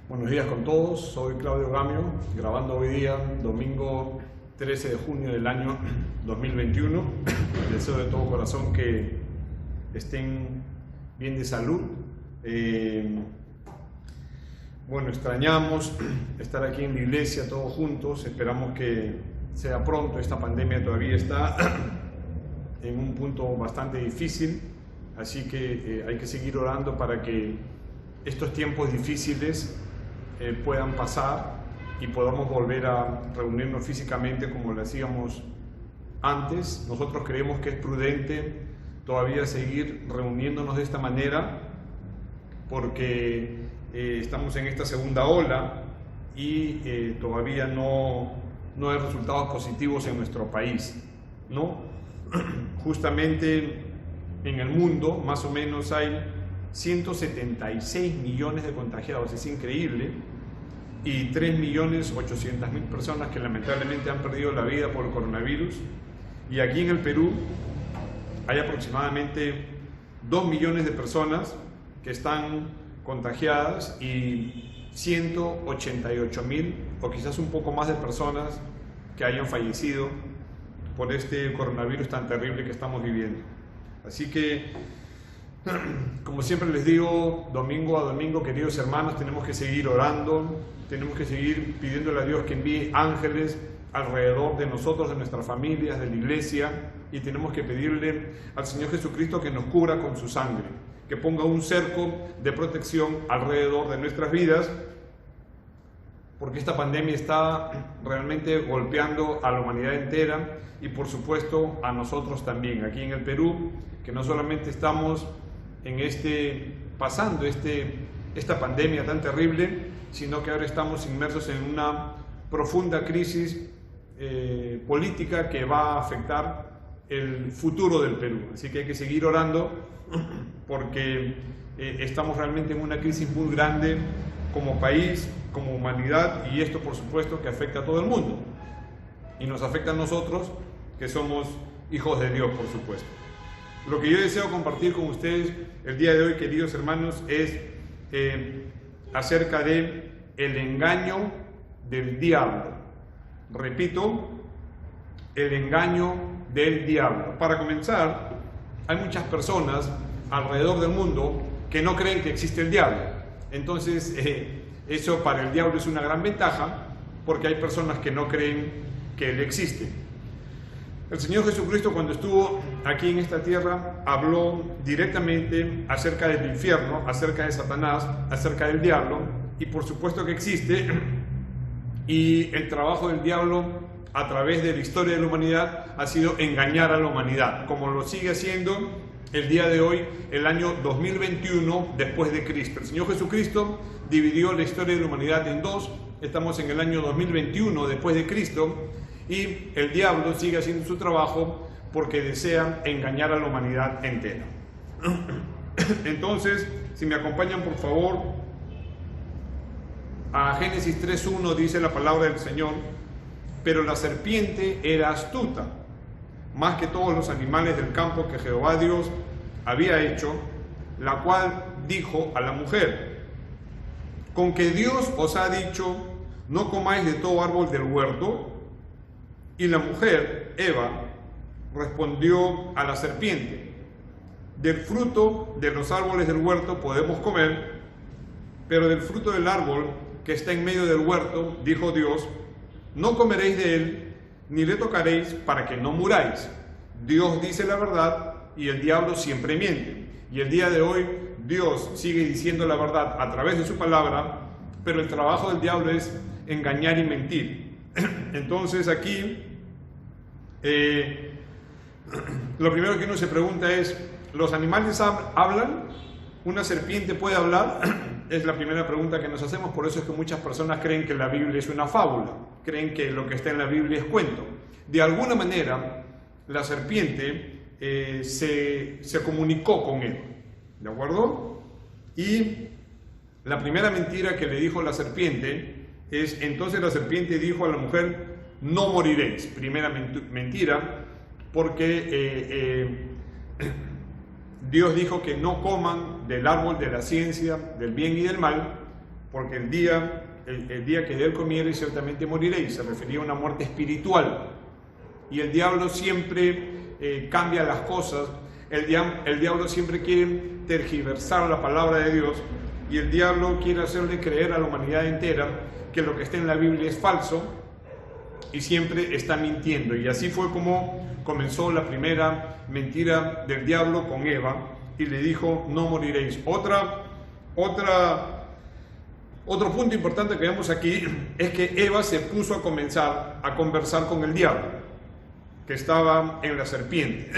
Buenos días con todos, soy Claudio Gamio, grabando hoy día, domingo 13 de junio del año 2021. Deseo de todo corazón que estén bien de salud. Extrañamos estar aquí en la iglesia todos juntos, esperamos que sea pronto. Esta pandemia todavía está en un punto bastante difícil, así que hay que seguir orando para que estos tiempos difíciles puedan pasar y podamos volver a reunirnos físicamente como lo hacíamos antes. Nosotros creemos que es prudente todavía seguir reuniéndonos de esta manera porque estamos en esta segunda ola y todavía no hay resultados positivos en nuestro país, ¿no? Justamente en el mundo más o menos hay 176 millones de contagiados, es increíble, y 3.800.000 personas que lamentablemente han perdido la vida por el coronavirus. Y aquí en el Perú hay aproximadamente 2 millones de personas que están contagiadas y 188.000 o quizás un poco más de personas que hayan fallecido por este coronavirus tan terrible que estamos viviendo. Así que, como siempre les digo, domingo a domingo, queridos hermanos, tenemos que seguir orando, tenemos que seguir pidiéndole a Dios que envíe ángeles alrededor de nosotros, de nuestras familias, de la iglesia, y tenemos que pedirle al Señor Jesucristo que nos cubra con su sangre, que ponga un cerco de protección alrededor de nuestras vidas, porque esta pandemia está realmente golpeando a la humanidad entera y por supuesto a nosotros también, aquí en el Perú, que no solamente estamos pasando esta pandemia tan terrible, sino que ahora estamos inmersos en una profunda crisis política que va a afectar el futuro del Perú. Así que hay que seguir orando porque estamos realmente en una crisis muy grande como país, como humanidad, y esto por supuesto que afecta a todo el mundo y nos afecta a nosotros que somos hijos de Dios, por supuesto. Lo que yo deseo compartir con ustedes el día de hoy, queridos hermanos, es acerca de el engaño del diablo. Repito, el engaño del diablo. Para comenzar, hay muchas personas alrededor del mundo que no creen que existe el diablo. Entonces, eso para el diablo es una gran ventaja, porque hay personas que no creen que él existe. El Señor Jesucristo, cuando estuvo aquí en esta tierra, habló directamente acerca del infierno, acerca de Satanás, acerca del diablo, y por supuesto que existe, y el trabajo del diablo a través de la historia de la humanidad ha sido engañar a la humanidad, como lo sigue haciendo el día de hoy, el año 2021 después de Cristo. El Señor Jesucristo dividió la historia de la humanidad en dos. Estamos en el año 2021 después de Cristo y el diablo sigue haciendo su trabajo porque desea engañar a la humanidad entera. Entonces, si me acompañan por favor a Génesis 3:1, dice la palabra del Señor: pero la serpiente era astuta, más que todos los animales del campo que Jehová Dios había hecho, la cual dijo a la mujer: con que Dios os ha dicho, no comáis de todo árbol del huerto. Y la mujer, Eva, respondió a la serpiente: del fruto de los árboles del huerto podemos comer, pero del fruto del árbol que está en medio del huerto, dijo Dios, no comeréis de él, ni le tocaréis, para que no muráis. Dios dice la verdad y el diablo siempre miente. Y el día de hoy Dios sigue diciendo la verdad a través de su palabra, pero el trabajo del diablo es engañar y mentir. Entonces aquí lo primero que uno se pregunta es: ¿los animales hablan? ¿Una serpiente puede hablar? Es la primera pregunta que nos hacemos. Por eso es que muchas personas creen que la Biblia es una fábula, creen que lo que está en la Biblia es cuento. De alguna manera la serpiente se comunicó con él, ¿de acuerdo? Y la primera mentira que le dijo la serpiente es: entonces la serpiente dijo a la mujer, no moriréis. Primera mentira, porque Dios dijo que no coman del árbol de la ciencia del bien y del mal, porque el día que de él comiereis ciertamente moriréis. Se refería a una muerte espiritual. Y el diablo siempre cambia las cosas. El diablo siempre quiere tergiversar la palabra de Dios, y el diablo quiere hacerle creer a la humanidad entera que lo que está en la Biblia es falso, y siempre está mintiendo. Y así fue como comenzó la primera mentira del diablo con Eva, y le dijo: no moriréis. Otro punto importante que vemos aquí es que Eva se puso a comenzar a conversar con el diablo, que estaba en la serpiente.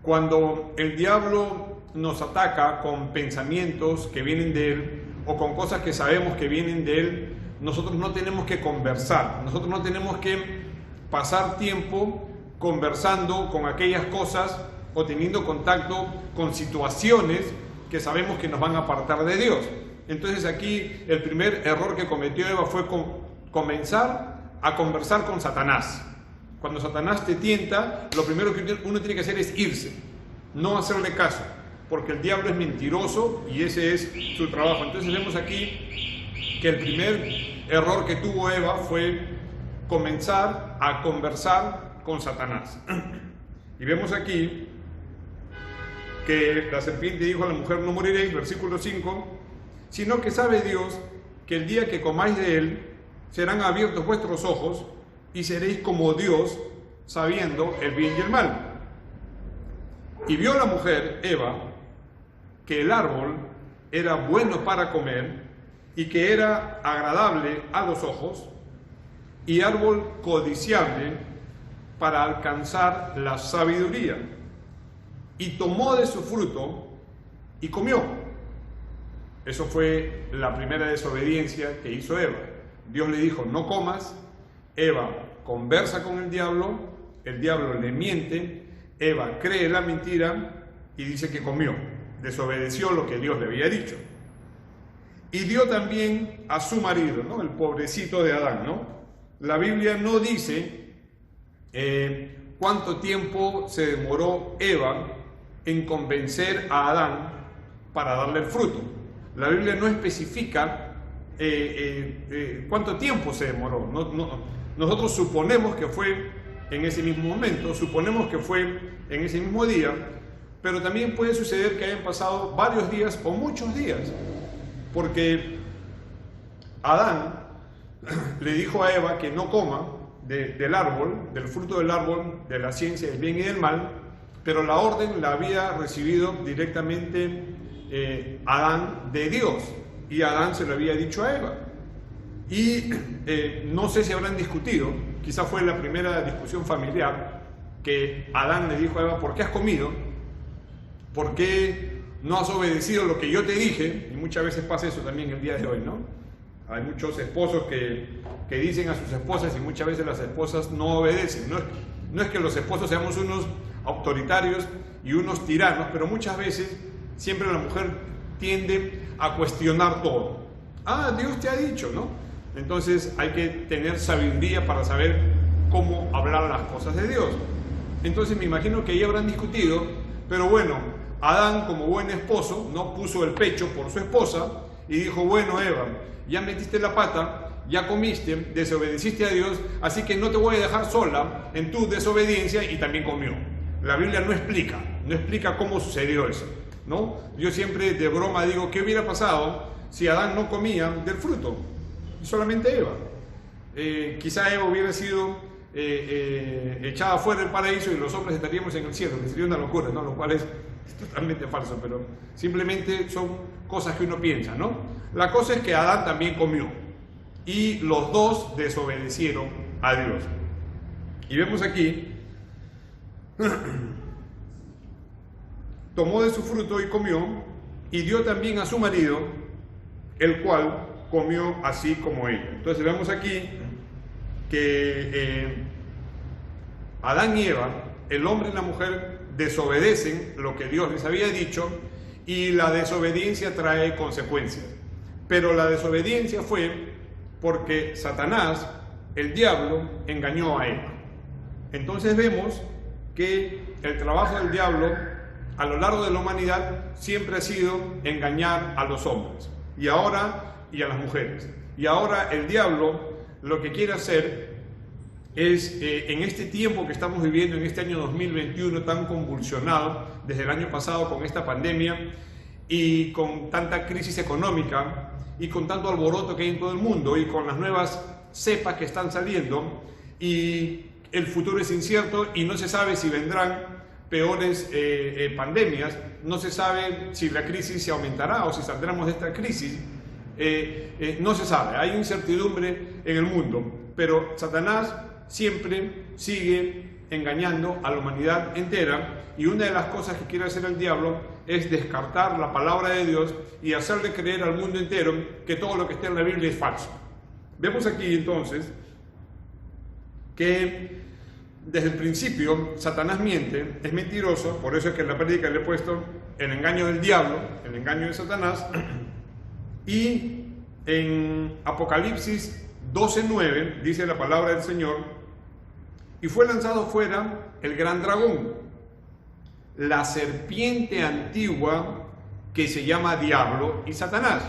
Cuando el diablo nos ataca con pensamientos que vienen de él, o con cosas que sabemos que vienen de él, nosotros no tenemos que conversar, nosotros no tenemos que pasar tiempo conversando con aquellas cosas o teniendo contacto con situaciones que sabemos que nos van a apartar de Dios. Entonces aquí el primer error que cometió Eva fue comenzar a conversar con Satanás. Cuando Satanás te tienta, lo primero que uno tiene que hacer es irse, no hacerle caso, porque el diablo es mentiroso y ese es su trabajo. Entonces vemos aquí que el primer error que tuvo Eva fue comenzar a conversar con Satanás. Y vemos aquí que la serpiente dijo a la mujer: no moriréis, versículo 5, sino que sabe Dios que el día que comáis de él serán abiertos vuestros ojos y seréis como Dios, sabiendo el bien y el mal. Y vio la mujer, Eva, que el árbol era bueno para comer y que era agradable a los ojos y árbol codiciable para alcanzar la sabiduría. Y tomó de su fruto y comió. Eso fue la primera desobediencia que hizo Eva. Dios le dijo: no comas. Eva conversa con el diablo le miente, Eva cree la mentira y dice que comió. Desobedeció lo que Dios le había dicho. Y dio también a su marido, ¿no? El pobrecito de Adán, ¿no? La Biblia no dice cuánto tiempo se demoró Eva en convencer a Adán para darle el fruto. La Biblia no especifica cuánto tiempo se demoró. Nosotros suponemos que fue en ese mismo momento, suponemos que fue en ese mismo día, pero también puede suceder que hayan pasado varios días o muchos días, porque Adán le dijo a Eva que no coma del árbol, del fruto del árbol de la ciencia del bien y del mal, pero la orden la había recibido directamente Adán de Dios, y Adán se lo había dicho a Eva. Y no sé si habrán discutido, quizá fue la primera discusión familiar, que Adán le dijo a Eva: ¿por qué has comido? ¿Por qué no has obedecido lo que yo te dije? Y muchas veces pasa eso también el día de hoy, ¿no? Hay muchos esposos que dicen a sus esposas, y muchas veces las esposas no obedecen. No es que los esposos seamos unos autoritarios y unos tiranos, pero muchas veces siempre la mujer tiende a cuestionar todo. Ah, Dios te ha dicho, ¿no? Entonces hay que tener sabiduría para saber cómo hablar las cosas de Dios. Entonces me imagino que ahí habrán discutido, pero bueno, Adán, como buen esposo, no puso el pecho por su esposa y dijo: bueno, Eva, ya metiste la pata, ya comiste, desobedeciste a Dios, así que no te voy a dejar sola en tu desobediencia, y también comió. La Biblia no explica cómo sucedió eso, ¿no? Yo siempre de broma digo: ¿qué hubiera pasado si Adán no comía del fruto? Solamente Eva. Quizá Eva hubiera sido echada fuera del paraíso y los hombres estaríamos en el cielo, que sería una locura, ¿no? Lo cual es totalmente falso, pero simplemente son cosas que uno piensa, ¿no? La cosa es que Adán también comió y los dos desobedecieron a Dios. Y vemos aquí: tomó de su fruto y comió, y dio también a su marido, el cual comió así como ella. Entonces vemos aquí que Adán y Eva, el hombre y la mujer, desobedecen lo que Dios les había dicho, y la desobediencia trae consecuencias. Pero la desobediencia fue porque Satanás, el diablo, engañó a Eva. Entonces vemos que el trabajo del diablo a lo largo de la humanidad siempre ha sido engañar a los hombres y a las mujeres. Y ahora el diablo lo que quiere hacer es, en este tiempo que estamos viviendo, en este año 2021 tan convulsionado, desde el año pasado con esta pandemia y con tanta crisis económica y con tanto alboroto que hay en todo el mundo y con las nuevas cepas que están saliendo, y el futuro es incierto y no se sabe si vendrán peores pandemias, no se sabe si la crisis se aumentará o si saldremos de esta crisis, no se sabe, hay incertidumbre en el mundo, pero Satanás siempre sigue engañando a la humanidad entera, y una de las cosas que quiere hacer el diablo es descartar la palabra de Dios y hacerle creer al mundo entero que todo lo que está en la Biblia es falso. Vemos aquí entonces que desde el principio Satanás miente, es mentiroso, por eso es que en la prédica le he puesto el engaño del diablo, el engaño de Satanás, y en Apocalipsis 12:9 dice la palabra del Señor: y fue lanzado fuera el gran dragón, la serpiente antigua que se llama Diablo y Satanás.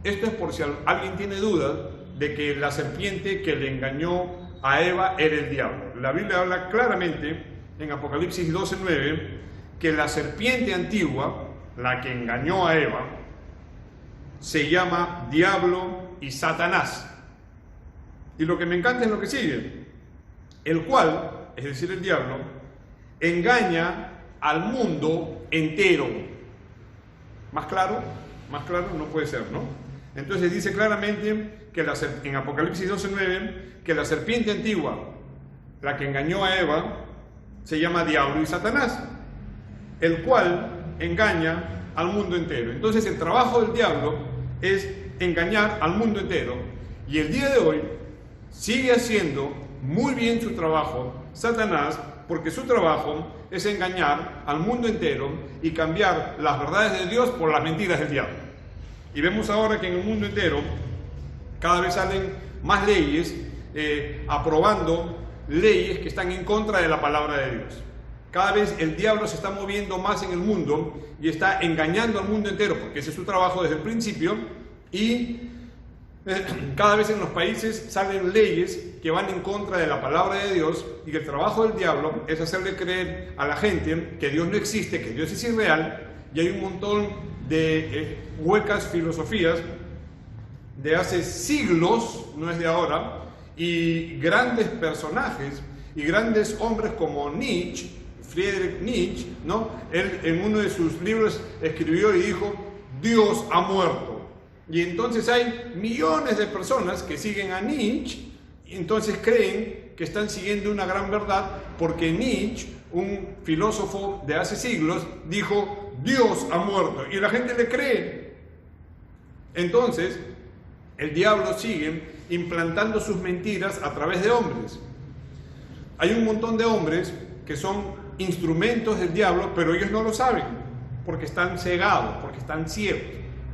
Esto es por si alguien tiene dudas de que la serpiente que le engañó a Eva era el diablo. La Biblia habla claramente en Apocalipsis 12:9 que la serpiente antigua, la que engañó a Eva, se llama Diablo y Satanás. Y lo que me encanta es lo que sigue: el cual, es decir, el diablo, engaña al mundo entero. ¿Más claro? Más claro no puede ser, ¿no? Entonces dice claramente que en Apocalipsis 12:9 que la serpiente antigua, la que engañó a Eva, se llama Diablo y Satanás, el cual engaña al mundo entero. Entonces el trabajo del diablo es engañar al mundo entero, y el día de hoy sigue haciendo muy bien su trabajo Satanás, porque su trabajo es engañar al mundo entero y cambiar las verdades de Dios por las mentiras del diablo. Y vemos ahora que en el mundo entero cada vez salen más leyes, aprobando leyes que están en contra de la palabra de Dios. Cada vez el diablo se está moviendo más en el mundo y está engañando al mundo entero, porque ese es su trabajo desde el principio, y cada vez en los países salen leyes que van en contra de la palabra de Dios, y el trabajo del diablo es hacerle creer a la gente que Dios no existe, que Dios es irreal, y hay un montón de huecas filosofías de hace siglos, no es de ahora, y grandes personajes y grandes hombres como Nietzsche, Friedrich Nietzsche, ¿no? Él en uno de sus libros escribió y dijo: Dios ha muerto. Y entonces hay millones de personas que siguen a Nietzsche, y entonces creen que están siguiendo una gran verdad, porque Nietzsche, un filósofo de hace siglos, dijo: Dios ha muerto, y la gente le cree. Entonces el diablo sigue implantando sus mentiras a través de hombres. Hay un montón de hombres que son instrumentos del diablo, pero ellos no lo saben, porque están cegados, porque están ciegos.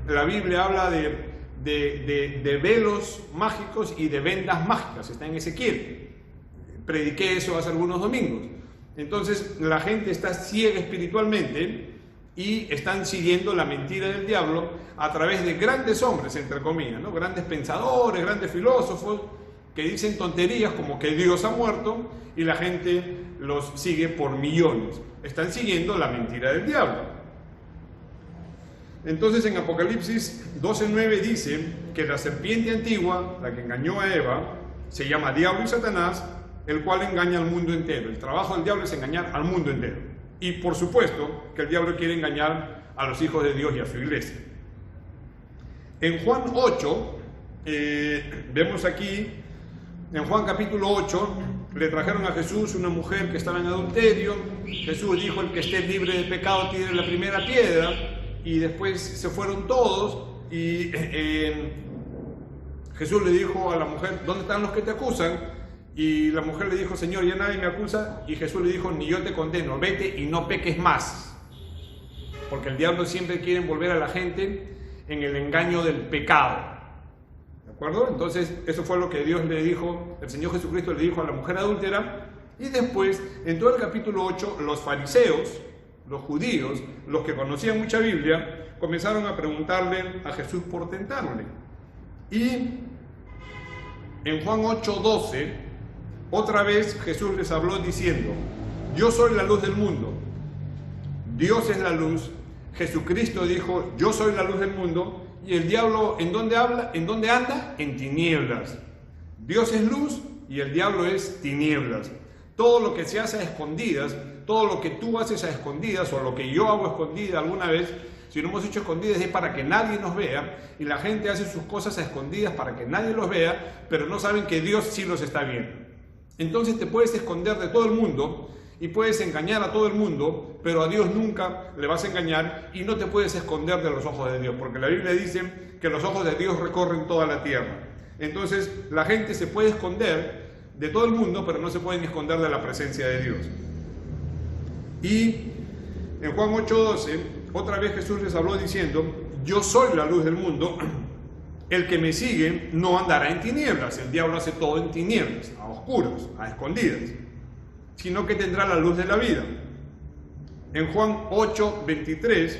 La Biblia habla de velos mágicos y de vendas mágicas, está en Ezequiel. Prediqué eso hace algunos domingos. Entonces la gente está ciega espiritualmente y están siguiendo la mentira del diablo a través de grandes hombres, entre comillas, ¿no? Grandes pensadores, grandes filósofos, que dicen tonterías como que Dios ha muerto, y la gente los sigue por millones. Están siguiendo la mentira del diablo. Entonces en Apocalipsis 12:9 dice que la serpiente antigua, la que engañó a Eva, se llama Diablo y Satanás, el cual engaña al mundo entero. El trabajo del diablo es engañar al mundo entero. Y por supuesto que el diablo quiere engañar a los hijos de Dios y a su iglesia. En Juan 8, vemos aquí, en Juan capítulo 8, le trajeron a Jesús una mujer que estaba en adulterio. Jesús dijo: el que esté libre de pecado tire la primera piedra. Y después se fueron todos, y Jesús le dijo a la mujer: ¿dónde están los que te acusan? Y la mujer le dijo: Señor, ya nadie me acusa. Y Jesús le dijo: ni yo te condeno, vete y no peques más. Porque el diablo siempre quiere envolver a la gente en el engaño del pecado. ¿De acuerdo? Entonces eso fue lo que Dios le dijo, el Señor Jesucristo le dijo a la mujer adúltera. Y después, en todo el capítulo 8, los fariseos los judíos, los que conocían mucha Biblia, comenzaron a preguntarle a Jesús por tentarle. Y en Juan 8:12, otra vez Jesús les habló diciendo: yo soy la luz del mundo. Dios es la luz. Jesucristo dijo: yo soy la luz del mundo. Y el diablo, ¿en dónde habla? ¿En dónde anda? En tinieblas. Dios es luz y el diablo es tinieblas. Todo lo que se hace a escondidas, todo lo que tú haces a escondidas, o lo que yo hago a escondidas alguna vez, si lo hemos hecho a escondidas es para que nadie nos vea, y la gente hace sus cosas a escondidas para que nadie los vea, pero no saben que Dios sí los está viendo. Entonces te puedes esconder de todo el mundo y puedes engañar a todo el mundo, pero a Dios nunca le vas a engañar, y no te puedes esconder de los ojos de Dios, porque la Biblia dice que los ojos de Dios recorren toda la tierra. Entonces la gente se puede esconder de todo el mundo, pero no se pueden esconder de la presencia de Dios. Y en Juan 8:12, otra vez Jesús les habló diciendo: yo soy la luz del mundo, el que me sigue no andará en tinieblas. El diablo hace todo en tinieblas, a oscuras, a escondidas, sino que tendrá la luz de la vida. En Juan 8:23,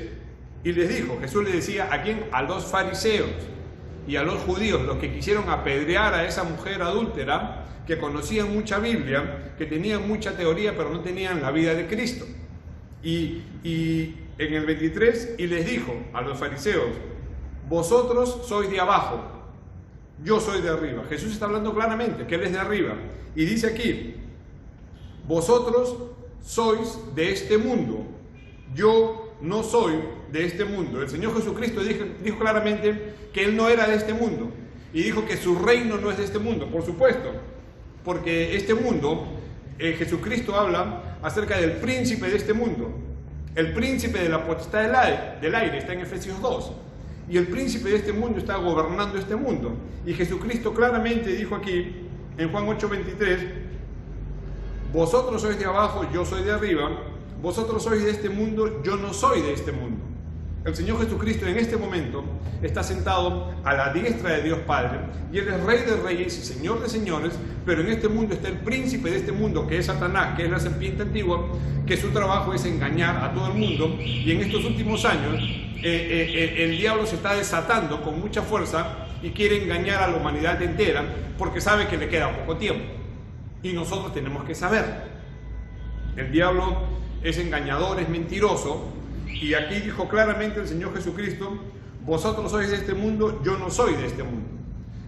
y les dijo, Jesús les decía, ¿a quién? A los fariseos y a los judíos, los que quisieron apedrear a esa mujer adúltera, que conocían mucha Biblia, que tenían mucha teoría, pero no tenían la vida de Cristo. Y en el 23, y les dijo a los fariseos: vosotros sois de abajo, yo soy de arriba. Jesús está hablando claramente que Él es de arriba. Y dice aquí: vosotros sois de este mundo, yo no soy de este mundo. El Señor Jesucristo dijo claramente que Él no era de este mundo, y dijo que su reino no es de este mundo, por supuesto, porque este mundo, Jesucristo habla acerca del príncipe de este mundo. El príncipe de la potestad del aire está en Efesios 2, y el príncipe de este mundo está gobernando este mundo. Y Jesucristo claramente dijo aquí en Juan 8:23: vosotros sois de abajo, yo soy de arriba. Vosotros sois de este mundo, yo no soy de este mundo. El Señor Jesucristo en este momento está sentado a la diestra de Dios Padre, y Él es Rey de reyes y Señor de señores, pero en este mundo está el príncipe de este mundo, que es Satanás, que es la serpiente antigua, que su trabajo es engañar a todo el mundo. Y en estos últimos años el diablo se está desatando con mucha fuerza y quiere engañar a la humanidad entera, porque sabe que le queda poco tiempo. Y nosotros tenemos que saber: el diablo es engañador, es mentiroso. Y aquí dijo claramente el Señor Jesucristo: vosotros sois de este mundo, yo no soy de este mundo.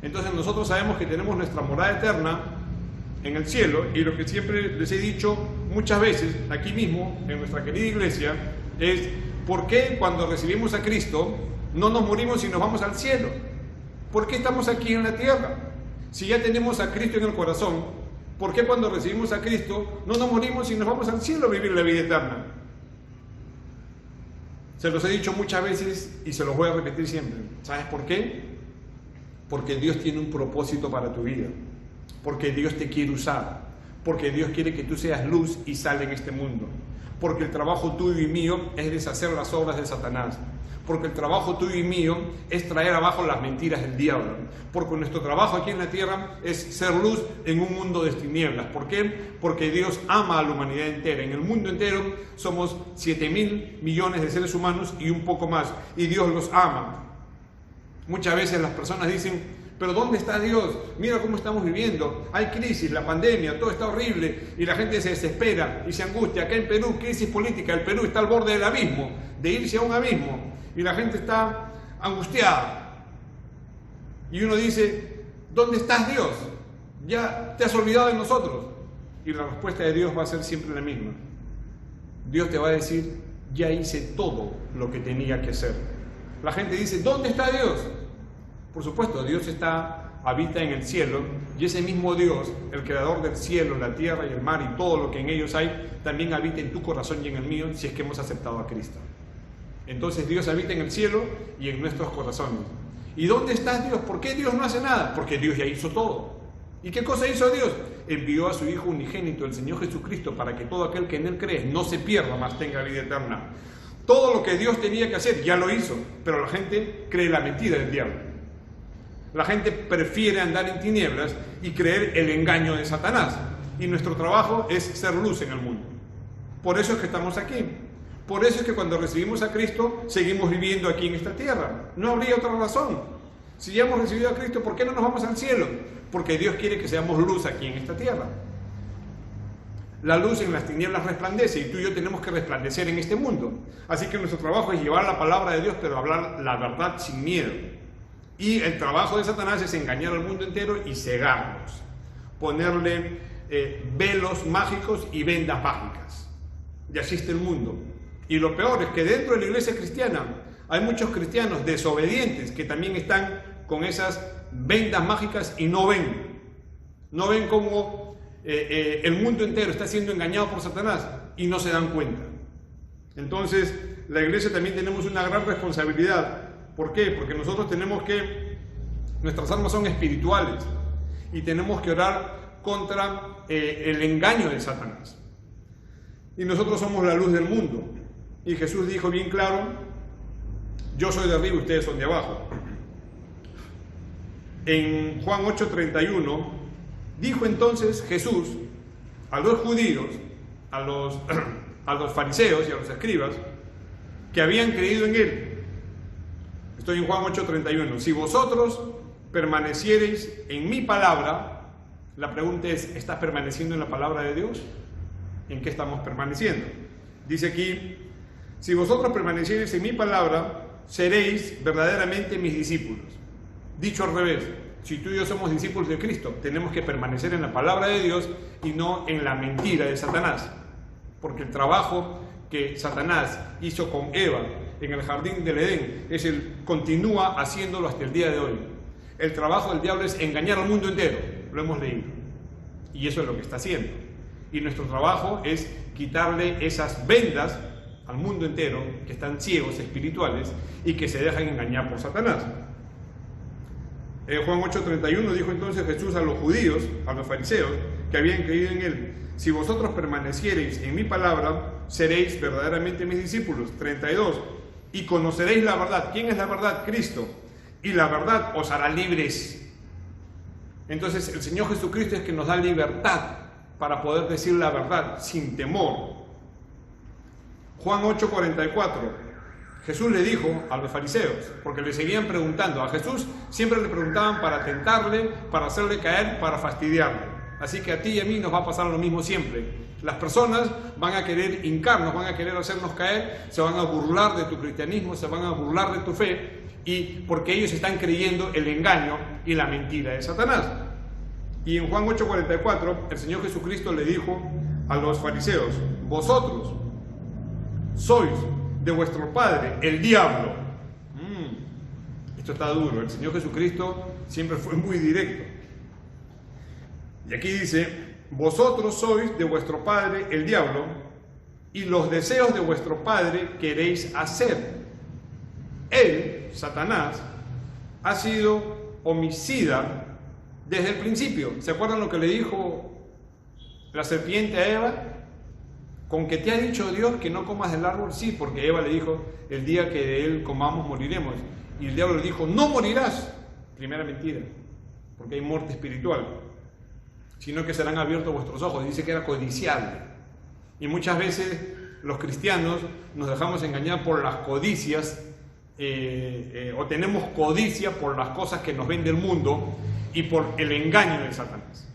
Entonces nosotros sabemos que tenemos nuestra morada eterna en el cielo, y lo que siempre les he dicho muchas veces aquí mismo en nuestra querida iglesia es: ¿por qué cuando recibimos a Cristo no nos morimos y nos vamos al cielo? ¿Por qué estamos aquí en la tierra? Si ya tenemos a Cristo en el corazón, ¿por qué cuando recibimos a Cristo no nos morimos y nos vamos al cielo a vivir la vida eterna? Se los he dicho muchas veces y se los voy a repetir siempre. ¿Sabes por qué? Porque Dios tiene un propósito para tu vida. Porque Dios te quiere usar. Porque Dios quiere que tú seas luz y sal en este mundo. Porque el trabajo tuyo y mío es deshacer las obras de Satanás. Porque el trabajo tuyo y mío es traer abajo las mentiras del diablo. Porque nuestro trabajo aquí en la tierra es ser luz en un mundo de tinieblas. ¿Por qué? Porque Dios ama a la humanidad entera. En el mundo entero somos 7.000 millones de seres humanos y un poco más. Y Dios los ama. Muchas veces las personas dicen: pero ¿dónde está Dios? Mira cómo estamos viviendo. Hay crisis, la pandemia, todo está horrible. Y la gente se desespera y se angustia. Acá en Perú, crisis política. El Perú está al borde del abismo, de irse a un abismo. Y la gente está angustiada. Y uno dice: ¿dónde estás, Dios? Ya te has olvidado de nosotros. Y la respuesta de Dios va a ser siempre la misma. Dios te va a decir: ya hice todo lo que tenía que hacer. La gente dice: ¿dónde está Dios? Por supuesto, Dios habita en el cielo, y ese mismo Dios, el creador del cielo, la tierra y el mar y todo lo que en ellos hay, también habita en tu corazón y en el mío, si es que hemos aceptado a Cristo. Entonces Dios habita en el cielo y en nuestros corazones. ¿Y dónde está Dios? ¿Por qué Dios no hace nada? Porque Dios ya hizo todo. ¿Y qué cosa hizo Dios? Envió a su Hijo unigénito, el Señor Jesucristo, para que todo aquel que en Él cree no se pierda, mas tenga vida eterna. Todo lo que Dios tenía que hacer ya lo hizo, pero la gente cree la mentira del diablo. La gente prefiere andar en tinieblas y creer el engaño de Satanás. Y nuestro trabajo es ser luz en el mundo. Por eso es que estamos aquí. Por eso es que cuando recibimos a Cristo, seguimos viviendo aquí en esta tierra. No habría otra razón. Si ya hemos recibido a Cristo, ¿por qué no nos vamos al cielo? Porque Dios quiere que seamos luz aquí en esta tierra. La luz en las tinieblas resplandece y tú y yo tenemos que resplandecer en este mundo. Así que nuestro trabajo es llevar la palabra de Dios, pero hablar la verdad sin miedo. Y el trabajo de Satanás es engañar al mundo entero y cegarnos. Ponerle velos mágicos y vendas mágicas. Y así está el mundo. Y lo peor es que dentro de la iglesia cristiana hay muchos cristianos desobedientes que también están con esas vendas mágicas y no ven. No ven cómo el mundo entero está siendo engañado por Satanás y no se dan cuenta. Entonces, la iglesia también tenemos una gran responsabilidad. ¿Por qué? Porque nosotros nuestras armas son espirituales y tenemos que orar contra el engaño de Satanás. Y nosotros somos la luz del mundo. Y Jesús dijo bien claro: yo soy de arriba y ustedes son de abajo. En Juan 8:31 dijo entonces Jesús a los judíos, a los fariseos y a los escribas que habían creído en él. Estoy en Juan 8:31. Si vosotros permaneciereis en mi palabra, la pregunta es: ¿estás permaneciendo en la palabra de Dios? ¿En qué estamos permaneciendo? Dice aquí: si vosotros permaneciereis en mi palabra, seréis verdaderamente mis discípulos. Dicho al revés, si tú y yo somos discípulos de Cristo, tenemos que permanecer en la palabra de Dios y no en la mentira de Satanás. Porque el trabajo que Satanás hizo con Eva en el jardín del Edén, continúa haciéndolo hasta el día de hoy. El trabajo del diablo es engañar al mundo entero, lo hemos leído. Y eso es lo que está haciendo. Y nuestro trabajo es quitarle esas vendas al mundo entero que están ciegos espirituales y que se dejan engañar por Satanás. Juan 8:31 dijo entonces Jesús a los judíos, a los fariseos que habían creído en él: si vosotros permaneciereis en mi palabra, seréis verdaderamente mis discípulos. 32, y conoceréis la verdad. ¿Quién es la verdad? Cristo. Y la verdad os hará libres. Entonces el Señor Jesucristo es que nos da libertad para poder decir la verdad sin temor. Juan 8:44. Jesús le dijo a los fariseos, porque le seguían preguntando, a Jesús siempre le preguntaban para tentarle, para hacerle caer, para fastidiarle. Así que a ti y a mí nos va a pasar lo mismo siempre. Las personas van a querer hincarnos, van a querer hacernos caer, se van a burlar de tu cristianismo, se van a burlar de tu fe, y porque ellos están creyendo el engaño y la mentira de Satanás. Y en Juan 8:44, el Señor Jesucristo le dijo a los fariseos: vosotros sois de vuestro padre, el diablo. Esto está duro. El Señor Jesucristo siempre fue muy directo. Y aquí dice: vosotros sois de vuestro padre, el diablo, y los deseos de vuestro padre queréis hacer. Él, Satanás, ha sido homicida desde el principio. ¿Se acuerdan lo que le dijo la serpiente a Eva? ¿Con que te ha dicho Dios que no comas del árbol? Sí, porque Eva le dijo: el día que de él comamos moriremos. Y el diablo le dijo: no morirás. Primera mentira, porque hay muerte espiritual, sino que serán abiertos vuestros ojos. Dice que era codiciable. Y muchas veces los cristianos nos dejamos engañar por las codicias, o tenemos codicia por las cosas que nos vende el mundo y por el engaño de Satanás.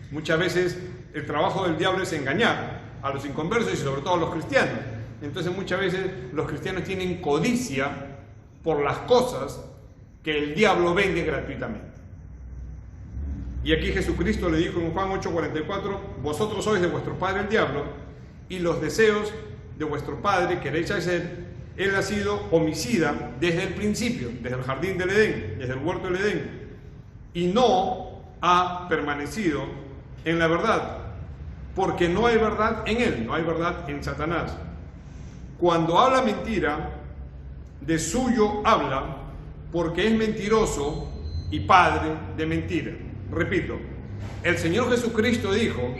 Muchas veces el trabajo del diablo es engañar a los inconversos y sobre todo a los cristianos. Entonces muchas veces los cristianos tienen codicia por las cosas que el diablo vende gratuitamente. Y aquí Jesucristo le dijo en Juan 8:44: vosotros sois de vuestro padre el diablo, y los deseos de vuestro padre queréis hacer. Él ha sido homicida desde el principio, desde el jardín del Edén, desde el huerto del Edén, y no ha permanecido en la verdad, porque no hay verdad en él, no hay verdad en Satanás. Cuando habla mentira, de suyo habla, porque es mentiroso y padre de mentira. Repito, el Señor Jesucristo dijo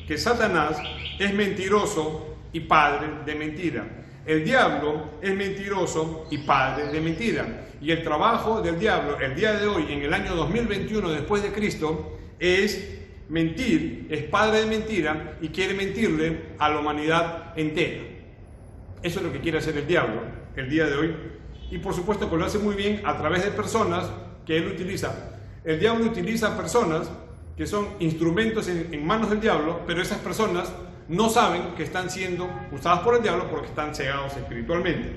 que Satanás es mentiroso y padre de mentira. El diablo es mentiroso y padre de mentira. Y el trabajo del diablo el día de hoy, en el año 2021 después de Cristo, es mentir, es padre de mentira y quiere mentirle a la humanidad entera. Eso es lo que quiere hacer el diablo el día de hoy. Y por supuesto que lo hace muy bien a través de personas que él utiliza. El diablo utiliza personas que son instrumentos en manos del diablo, pero esas personas no saben que están siendo usadas por el diablo porque están cegados espiritualmente.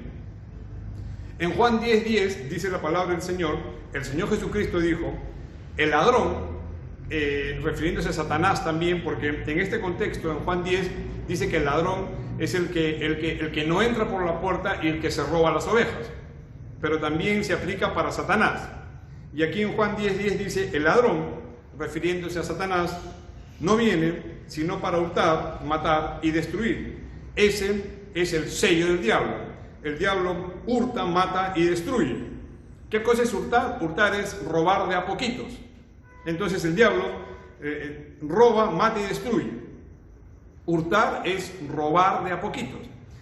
En Juan 10:10 dice la palabra del Señor, el Señor Jesucristo dijo, el ladrón, refiriéndose a Satanás también, porque en este contexto, en Juan 10, dice que el ladrón es el que no entra por la puerta y el que se roba las ovejas, pero también se aplica para Satanás. Y aquí en Juan 10:10 dice, el ladrón, refiriéndose a Satanás, no viene sino para hurtar, matar y destruir. Ese es el sello del diablo. El diablo hurta, mata y destruye. ¿Qué cosa es hurtar? Hurtar es robar de a poquitos. Entonces el diablo roba, mata y destruye. Hurtar es robar de a poquitos.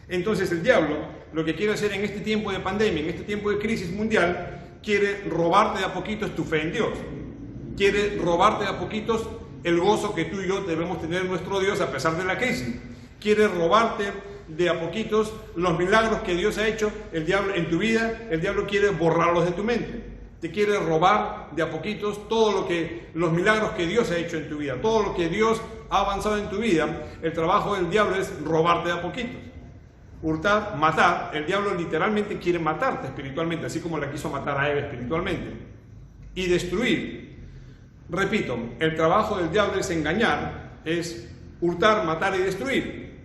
Entonces el diablo lo que quiere hacer en este tiempo de pandemia, en este tiempo de crisis mundial, quiere robarte de a poquitos tu fe en Dios. Quiere robarte de a poquitos el gozo que tú y yo debemos tener en nuestro Dios a pesar de la crisis. Quiere robarte de a poquitos los milagros que Dios ha hecho el diablo en tu vida. El diablo quiere borrarlos de tu mente. Te quiere robar de a poquitos los milagros que Dios ha hecho en tu vida, todo lo que Dios ha avanzado en tu vida. El trabajo del diablo es robarte de a poquitos. Hurtar, matar. El diablo literalmente quiere matarte espiritualmente, así como la quiso matar a Eva espiritualmente. Y destruir. Repito, el trabajo del diablo es engañar, es hurtar, matar y destruir.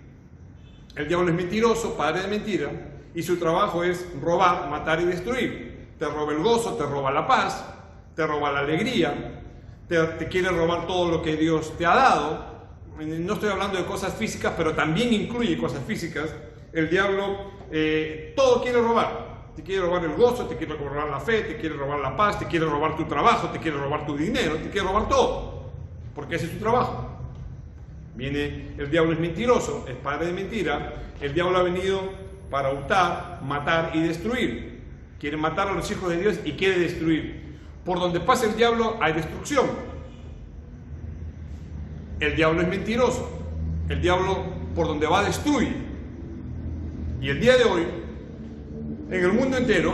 El diablo es mentiroso, padre de mentira, y su trabajo es robar, matar y destruir. Te roba el gozo, te roba la paz, te roba la alegría, te quiere robar todo lo que Dios te ha dado. No estoy hablando de cosas físicas, pero también incluye cosas físicas. El diablo todo quiere robar. Te quiere robar el gozo, te quiere robar la fe, te quiere robar la paz, te quiere robar tu trabajo, te quiere robar tu dinero, te quiere robar todo, porque ese es su trabajo. Viene, el diablo es mentiroso, es padre de mentira. El diablo ha venido para hurtar, matar y destruir. Quiere matar a los hijos de Dios y quiere destruir. Por donde pasa el diablo hay destrucción. El diablo es mentiroso. El diablo por donde va destruye. Y el día de hoy, en el mundo entero,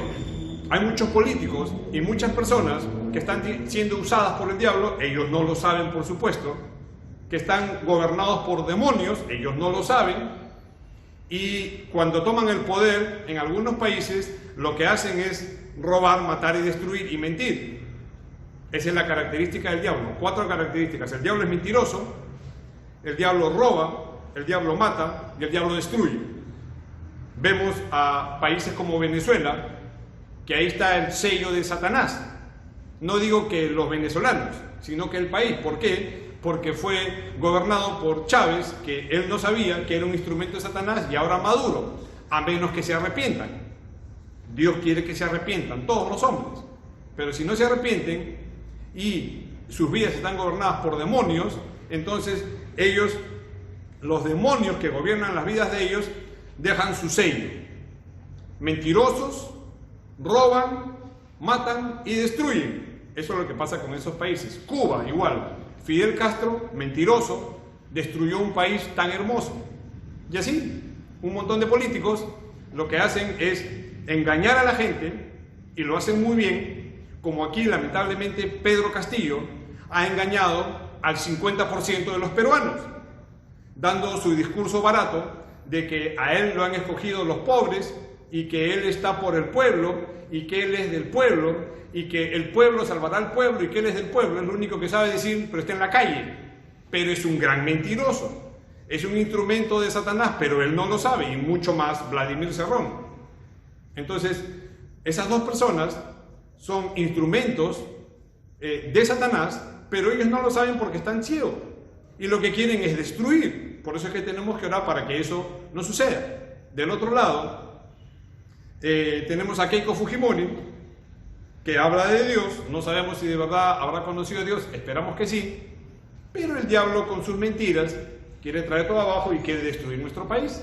hay muchos políticos y muchas personas que están siendo usadas por el diablo, ellos no lo saben por supuesto, que están gobernados por demonios, ellos no lo saben, y cuando toman el poder en algunos países, lo que hacen es robar, matar y destruir y mentir. Esa es la característica del diablo, 4 características. El diablo es mentiroso, el diablo roba, el diablo mata y el diablo destruye. Vemos a países como Venezuela, que ahí está el sello de Satanás. No digo que los venezolanos, sino que el país. ¿Por qué? Porque fue gobernado por Chávez, que él no sabía que era un instrumento de Satanás, y ahora Maduro, a menos que se arrepientan. Dios quiere que se arrepientan, todos los hombres. Pero si no se arrepienten y sus vidas están gobernadas por demonios, entonces ellos, los demonios que gobiernan las vidas de ellos, dejan su sello. Mentirosos, roban, matan y destruyen. Eso es lo que pasa con esos países. Cuba igual. Fidel Castro, mentiroso, destruyó un país tan hermoso. Y así, un montón de políticos lo que hacen es engañar a la gente, y lo hacen muy bien, como aquí lamentablemente Pedro Castillo ha engañado al 50% de los peruanos, dando su discurso barato de que a él lo han escogido los pobres y que él está por el pueblo y que él es del pueblo y que el pueblo salvará al pueblo y que él es del pueblo. Es lo único que sabe decir, pero está en la calle. Pero es un gran mentiroso. Es un instrumento de Satanás, pero él no lo sabe, y mucho más Vladimir Cerrón. Entonces, esas dos personas son instrumentos de Satanás, pero ellos no lo saben porque están ciegos. Y lo que quieren es destruir. Por eso es que tenemos que orar para que eso no suceda. Del otro lado, tenemos a Keiko Fujimori, que habla de Dios. No sabemos si de verdad habrá conocido a Dios, esperamos que sí. Pero el diablo con sus mentiras quiere traer todo abajo y quiere destruir nuestro país.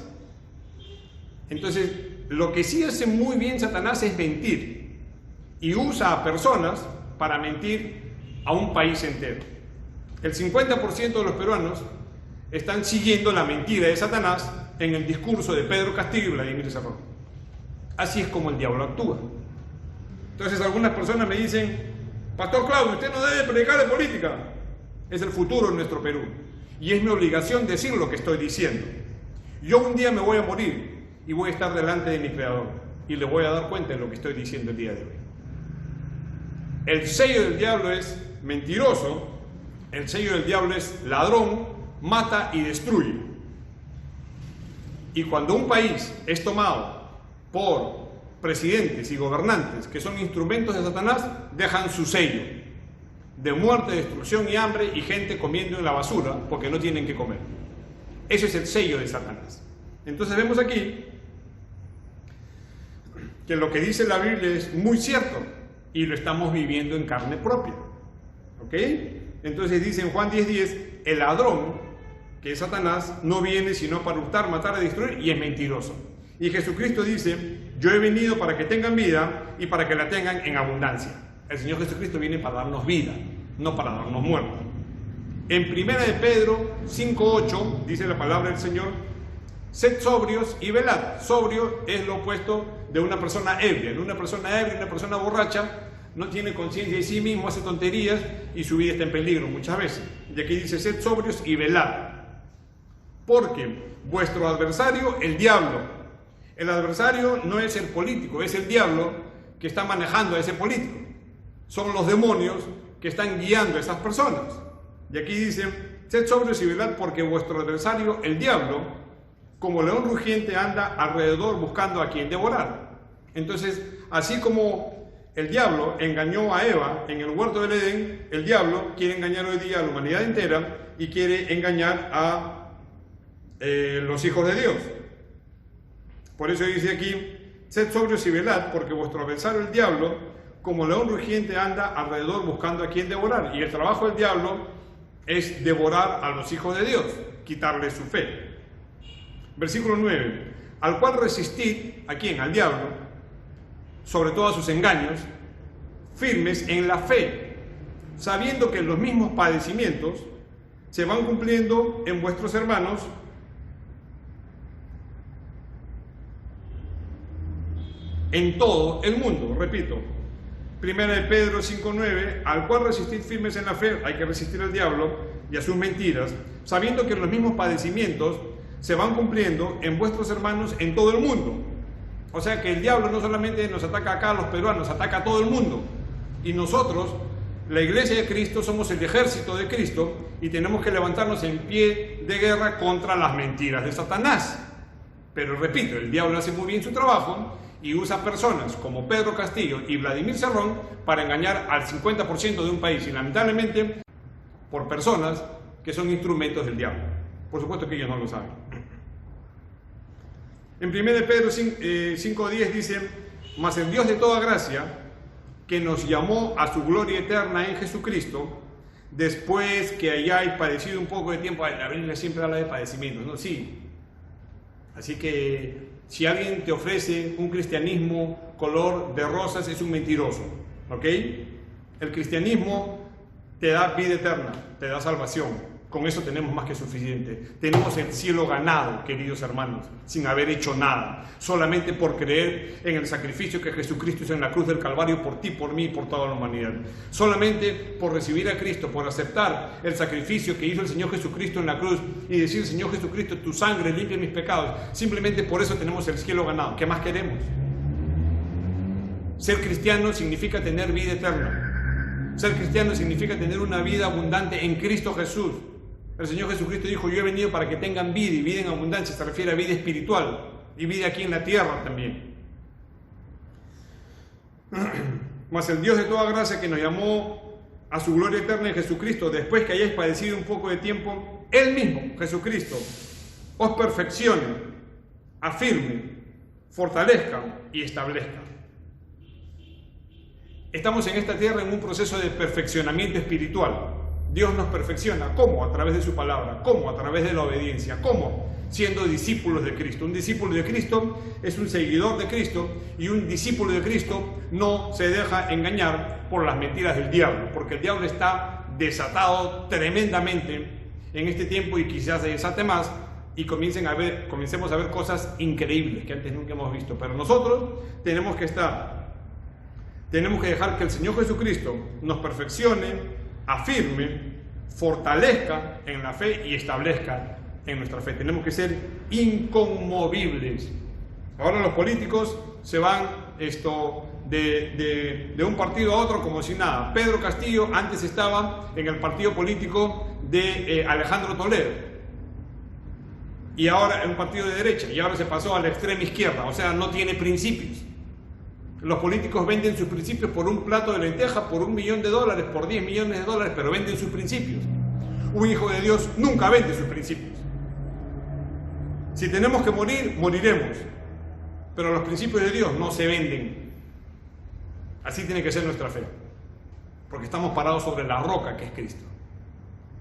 Entonces, lo que sí hace muy bien Satanás es mentir. Y usa a personas para mentir a un país entero. El 50% de los peruanos están siguiendo la mentira de Satanás en el discurso de Pedro Castillo y Vladimir Cerrón. Así es como el diablo actúa. Entonces algunas personas me dicen: Pastor Claudio, usted no debe predicar de política. Es el futuro de nuestro Perú. Y es mi obligación decir lo que estoy diciendo. Yo un día me voy a morir y voy a estar delante de mi Creador. Y le voy a dar cuenta de lo que estoy diciendo el día de hoy. El sello del diablo es mentiroso. El sello del diablo es ladrón, mata y destruye. Y cuando un país es tomado por presidentes y gobernantes que son instrumentos de Satanás, dejan su sello de muerte, destrucción y hambre, y gente comiendo en la basura porque no tienen que comer. Ese es el sello de Satanás. Entonces vemos aquí que lo que dice la Biblia es muy cierto y lo estamos viviendo en carne propia. ¿Ok? Entonces dice en Juan 10:10, el ladrón, que es Satanás, no viene sino para hurtar, matar y destruir, y es mentiroso. Y Jesucristo dice: yo he venido para que tengan vida y para que la tengan en abundancia. El Señor Jesucristo viene para darnos vida, no para darnos muerte. En 1 de Pedro 5:8 dice la palabra del Señor: sed sobrios y velad. Sobrio es lo opuesto de una persona ebria. Una persona ebria, una persona borracha, no tiene conciencia de sí mismo, hace tonterías y su vida está en peligro muchas veces. Y aquí dice: sed sobrios y velad. Porque vuestro adversario, el diablo, el adversario no es el político, es el diablo que está manejando a ese político. Son los demonios que están guiando a esas personas. Y aquí dice: sed sobrios y velad, porque vuestro adversario, el diablo, como león rugiente, anda alrededor buscando a quien devorar. Entonces, así como el diablo engañó a Eva en el huerto del Edén, el diablo quiere engañar hoy día a la humanidad entera y quiere engañar a los hijos de Dios. Por eso dice aquí: sed sobrios y velad, porque vuestro adversario, el diablo, como león rugiente, anda alrededor buscando a quien devorar. Y el trabajo del diablo es devorar a los hijos de Dios, quitarles su fe. Versículo 9: al cual resistid, ¿a quién? Al diablo, sobre todos sus engaños, firmes en la fe, sabiendo que los mismos padecimientos se van cumpliendo en vuestros hermanos en todo el mundo. Repito, 1 de Pedro 5:9, al cual resistid firmes en la fe. Hay que resistir al diablo y a sus mentiras, sabiendo que los mismos padecimientos se van cumpliendo en vuestros hermanos en todo el mundo. O sea que el diablo no solamente nos ataca acá a los peruanos, ataca a todo el mundo. Y nosotros, la Iglesia de Cristo, somos el ejército de Cristo y tenemos que levantarnos en pie de guerra contra las mentiras de Satanás. Pero repito, el diablo hace muy bien su trabajo y usa personas como Pedro Castillo y Vladimir Cerrón para engañar al 50% de un país, y lamentablemente por personas que son instrumentos del diablo. Por supuesto que ellos no lo saben. En 1 de Pedro 5:10 dice: mas el Dios de toda gracia, que nos llamó a su gloria eterna en Jesucristo, después que hayáis padecido un poco de tiempo. La Biblia siempre habla de padecimientos, ¿no? Sí. Así que si alguien te ofrece un cristianismo color de rosas, es un mentiroso, ¿ok? El cristianismo te da vida eterna, te da salvación. Con eso tenemos más que suficiente. Tenemos el cielo ganado, queridos hermanos, sin haber hecho nada, solamente por creer en el sacrificio que Jesucristo hizo en la cruz del Calvario por ti, por mí y por toda la humanidad. Solamente por recibir a Cristo, por aceptar el sacrificio que hizo el Señor Jesucristo en la cruz y decir: Señor Jesucristo, tu sangre limpia mis pecados. Simplemente por eso tenemos el cielo ganado. ¿Qué más queremos? Ser cristiano significa tener vida eterna. Ser cristiano significa tener una vida abundante en Cristo Jesús. El Señor Jesucristo dijo: yo he venido para que tengan vida, y vida en abundancia. Se refiere a vida espiritual y vida aquí en la tierra también. Mas el Dios de toda gracia, que nos llamó a su gloria eterna en Jesucristo, después que hayáis padecido un poco de tiempo, Él mismo, Jesucristo, os perfeccione, afirme, fortalezca y establezca. Estamos en esta tierra en un proceso de perfeccionamiento espiritual. Dios nos perfecciona. ¿Cómo? A través de su palabra. ¿Cómo? A través de la obediencia. ¿Cómo? Siendo discípulos de Cristo. Un discípulo de Cristo es un seguidor de Cristo, y un discípulo de Cristo no se deja engañar por las mentiras del diablo, porque el diablo está desatado tremendamente en este tiempo, y quizás se desate más y comencemos a ver cosas increíbles que antes nunca hemos visto. Pero nosotros tenemos que dejar que el Señor Jesucristo nos perfeccione, afirme, fortalezca en la fe y establezca en nuestra fe. Tenemos que ser inconmovibles. Ahora los políticos se van de un partido a otro como si nada. Pedro Castillo antes estaba en el partido político de Alejandro Toledo, y ahora en un partido de derecha, y ahora se pasó a la extrema izquierda, o sea, no tiene principios. Los políticos venden sus principios por un plato de lentejas, por $1 millón, por $10 millones, pero venden sus principios. Un hijo de Dios nunca vende sus principios. Si tenemos que morir, moriremos, pero los principios de Dios no se venden. Así tiene que ser nuestra fe, porque estamos parados sobre la roca que es Cristo.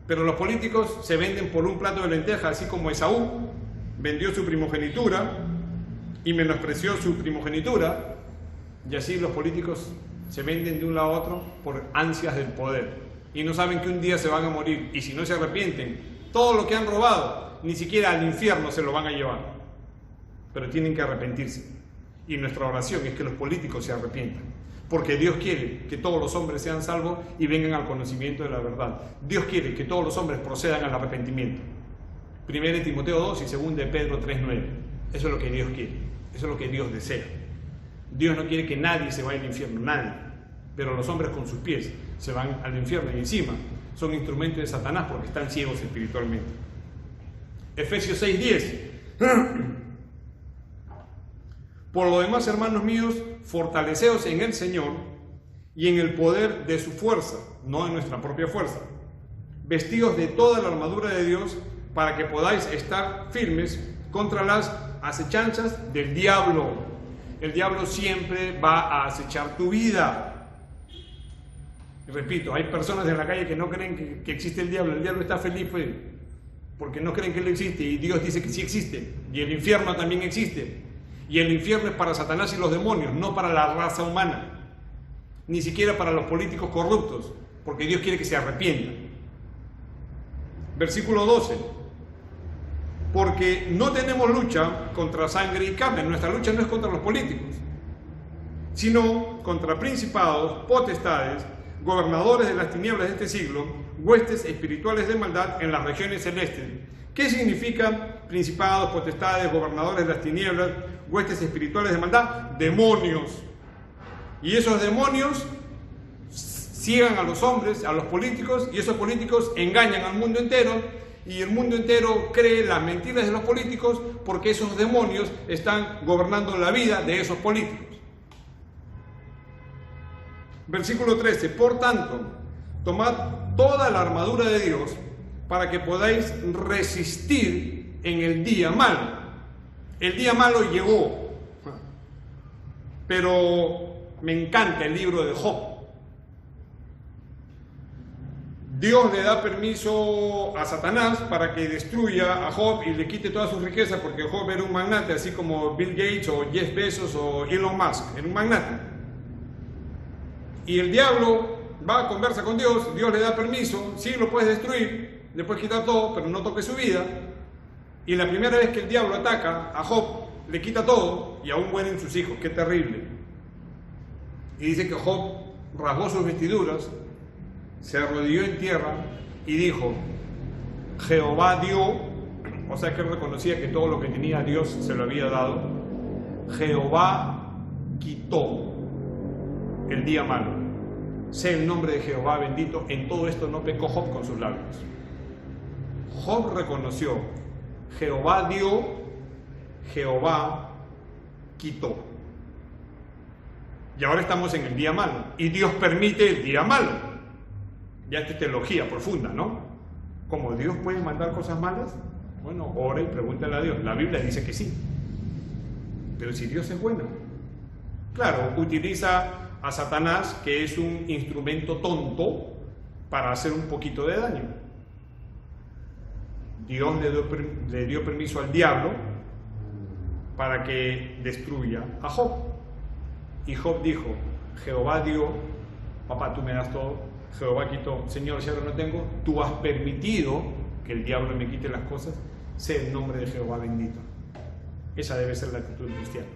Pero los políticos se venden por un plato de lentejas, así como Esaú vendió su primogenitura y menospreció su primogenitura, y así los políticos se venden de un lado a otro por ansias del poder, y no saben que un día se van a morir, y si no se arrepienten, todo lo que han robado, ni siquiera al infierno se lo van a llevar, pero tienen que arrepentirse. Y nuestra oración es que los políticos se arrepientan, porque Dios quiere que todos los hombres sean salvos y vengan al conocimiento de la verdad. Dios quiere que todos los hombres procedan al arrepentimiento. 1 Timoteo 2 y 2 Pedro 3:9. Eso es lo que Dios quiere, eso es lo que Dios desea. Dios no quiere que nadie se vaya al infierno, nadie. Pero los hombres con sus pies se van al infierno y encima son instrumentos de Satanás porque están ciegos espiritualmente. Efesios 6:10. Por lo demás, hermanos míos, fortaleceos en el Señor y en el poder de su fuerza, no en nuestra propia fuerza. Vestidos de toda la armadura de Dios para que podáis estar firmes contra las acechanzas del diablo. El diablo siempre va a acechar tu vida. Y repito, hay personas en la calle que no creen que existe el diablo. El diablo está feliz pues, porque no creen que él existe, y Dios dice que sí existe. Y el infierno también existe. Y el infierno es para Satanás y los demonios, no para la raza humana, ni siquiera para los políticos corruptos, porque Dios quiere que se arrepientan. Versículo 12. Porque no tenemos lucha contra sangre y carne. Nuestra lucha no es contra los políticos, sino contra principados, potestades, gobernadores de las tinieblas de este siglo, huestes espirituales de maldad en las regiones celestes. ¿Qué significa principados, potestades, gobernadores de las tinieblas, huestes espirituales de maldad? Demonios. Y esos demonios ciegan a los hombres, a los políticos, y esos políticos engañan al mundo entero, y el mundo entero cree las mentiras de los políticos porque esos demonios están gobernando la vida de esos políticos. Versículo 13. Por tanto, tomad toda la armadura de Dios para que podáis resistir en el día malo. El día malo llegó, pero me encanta el libro de Job. Dios le da permiso a Satanás para que destruya a Job y le quite toda su riqueza, porque Job era un magnate, así como Bill Gates o Jeff Bezos o Elon Musk, era un magnate. Y el diablo va a conversar con Dios, Dios le da permiso, sí lo puedes destruir, le puedes quitar todo, pero no toques su vida. Y la primera vez que el diablo ataca a Job, le quita todo y aún mueren sus hijos. ¡Qué terrible! Y dice que Job rasgó sus vestiduras, se arrodilló en tierra y dijo: Jehová dio, o sea que él reconocía que todo lo que tenía Dios se lo había dado. Jehová quitó el día malo. Sea el nombre de Jehová bendito. En todo esto no pecó Job con sus labios. Job reconoció: Jehová dio, Jehová quitó. Y ahora estamos en el día malo, y Dios permite el día malo. Ya esta es teología profunda, ¿no? ¿Cómo Dios puede mandar cosas malas? Bueno, ora y pregúntale a Dios. La Biblia dice que sí. Pero si Dios es bueno. Claro, utiliza a Satanás, que es un instrumento tonto, para hacer un poquito de daño. Dios le dio permiso al diablo para que destruya a Job. Y Job dijo: Jehová dio, papá, tú me das todo. Jehová quitó, Señor, si ahora no tengo, tú has permitido que el diablo me quite las cosas. sea el nombre de Jehová bendito. Esa debe ser la actitud cristiana.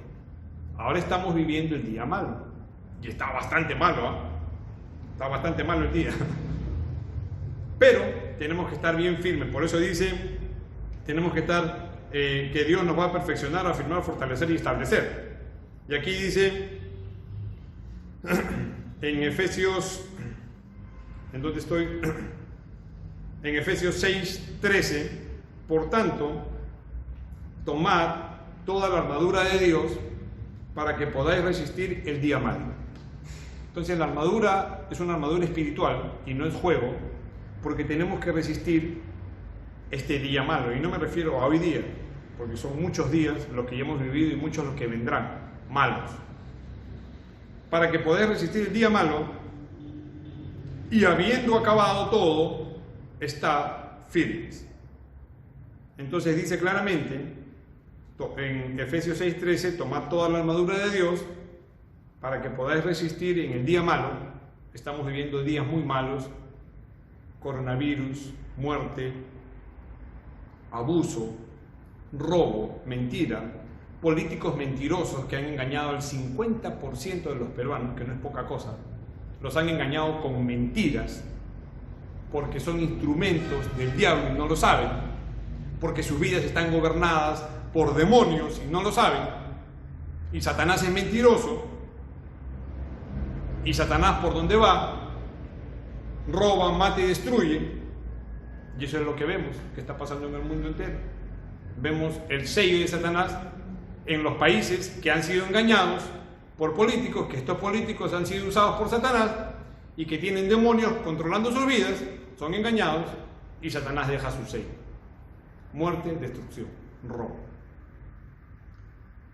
Ahora estamos viviendo el día malo, y está bastante malo, ¿eh? Está bastante malo el día. Pero tenemos que estar bien firmes, por eso dice, tenemos que estar, que Dios nos va a perfeccionar, afirmar, fortalecer y establecer. Y aquí dice, en Efesios, ¿en dónde estoy? En Efesios 6:13, por tanto, tomad toda la armadura de Dios para que podáis resistir el día malo. Entonces la armadura es una armadura espiritual y no es juego, porque tenemos que resistir este día malo. Y no me refiero a hoy día, porque son muchos días los que ya hemos vivido y muchos los que vendrán, malos. Para que podáis resistir el día malo y habiendo acabado todo, estar firmes. Entonces dice claramente en Efesios 6:13, tomad toda la armadura de Dios para que podáis resistir en el día malo. Estamos viviendo días muy malos: coronavirus, muerte, abuso, robo, mentira, políticos mentirosos que han engañado al 50% de los peruanos, que no es poca cosa. Los han engañado con mentiras, porque son instrumentos del diablo y no lo saben, porque sus vidas están gobernadas por demonios y no lo saben, y Satanás es mentiroso, y Satanás por donde va roba, mata y destruye, y eso es lo que vemos que está pasando en el mundo entero. Vemos el sello de Satanás en los países que han sido engañados por políticos, que estos políticos han sido usados por Satanás y que tienen demonios controlando sus vidas, son engañados y Satanás deja su sello. Muerte, destrucción, robo.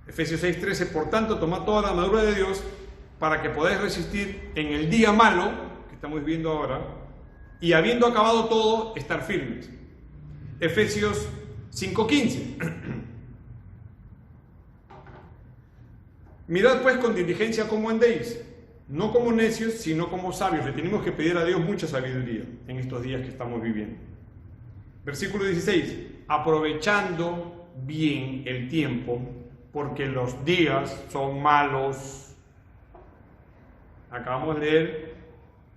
Efesios 6:13, por tanto, tomad toda la armadura de Dios para que podáis resistir en el día malo que estamos viviendo ahora, y habiendo acabado todo, estar firmes. Efesios 5:15. Mirad pues con diligencia cómo andéis, no como necios, sino como sabios. Le tenemos que pedir a Dios mucha sabiduría en estos días que estamos viviendo. Versículo 16, aprovechando bien el tiempo, porque los días son malos. Acabamos de leer